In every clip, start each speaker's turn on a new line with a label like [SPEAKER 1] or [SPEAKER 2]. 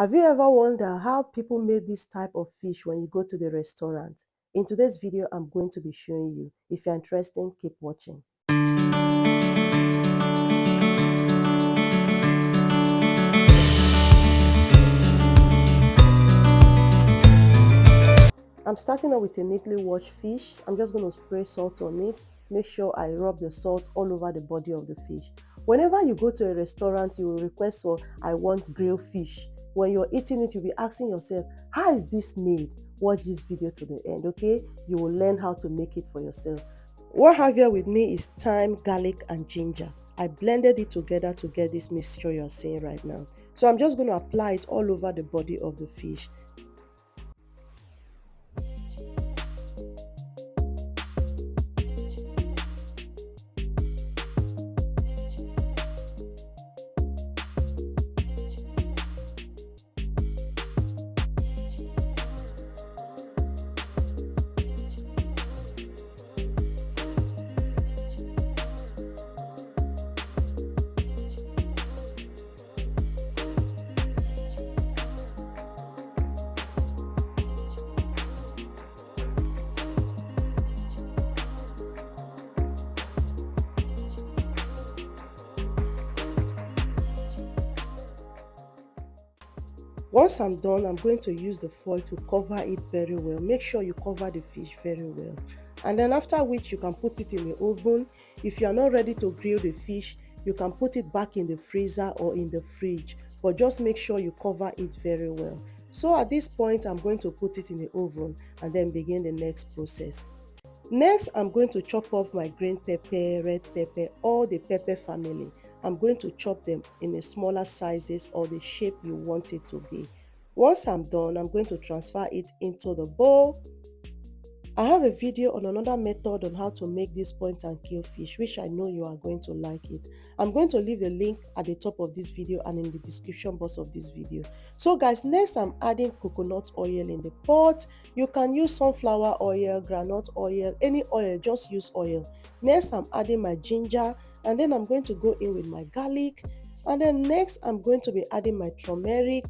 [SPEAKER 1] Have you ever wondered how people made this type of fish when you go to the restaurant? In today's video, I'm going to be showing you. If you're interested, keep watching. I'm starting off with a neatly washed fish. I'm just going to spray salt on it. Make sure I rub the salt all over the body of the fish. Whenever you go to a restaurant, you will request for, I want grilled fish. When you're eating it, you'll be asking yourself, how is this made? Watch this video to the end, okay? You will learn how to make it for yourself. What I have here with me is thyme, garlic, and ginger. I blended it together to get this mixture you're seeing right now. So I'm just going to apply it all over the body of the fish. Once I'm done, I'm going to use the foil to cover it very well. Make sure you cover the fish very well. And then after which you can put it in the oven. If you are not ready to grill the fish, you can put it back in the freezer or in the fridge. But just make sure you cover it very well. So at this point, I'm going to put it in the oven and then begin the next process. Next, I'm going to chop off my green pepper, red pepper, all the pepper family. I'm going to chop them in a smaller sizes or the shape you want it to be. Once I'm done, I'm going to transfer it into the bowl. I have a video on another method on how to make this point and kill fish, which I know you are going to like it. I'm going to leave the link at the top of this video and in the description box of this video. So guys, next I'm adding coconut oil in the pot. You can use sunflower oil, groundnut oil, any oil, just use oil. Next I'm adding my ginger, and then I'm going to go in with my garlic, and then next I'm going to be adding my turmeric.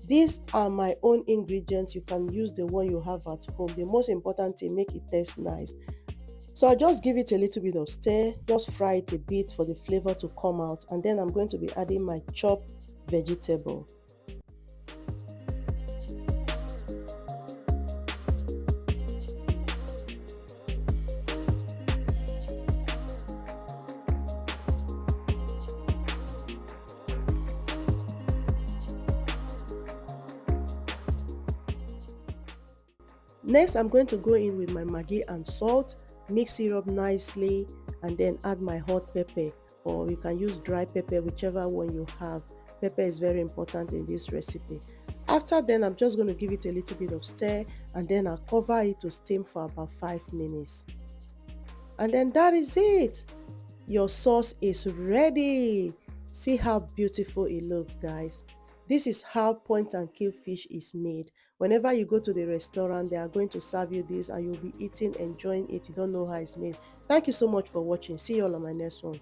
[SPEAKER 1] These are my own ingredients. You can use the one you have at home. The most important thing, make it taste nice. So I just give it a little bit of stir, just fry it a bit for the flavor to come out, and then I'm going to be adding my chopped vegetable. Next, I'm going to go in with my Maggi and salt, mix it up nicely, and then add my hot pepper, or you can use dry pepper, whichever one you have. Pepper is very important in this recipe. After then, I'm just going to give it a little bit of stir, and then I'll cover it to steam for about 5 minutes. And then that is it. Your sauce is ready. See how beautiful it looks, guys. This is how point and kill fish is made. Whenever you go to the restaurant, they are going to serve you this and you'll be eating, enjoying it. You don't know how it's made. Thank you so much for watching. See you all on my next one.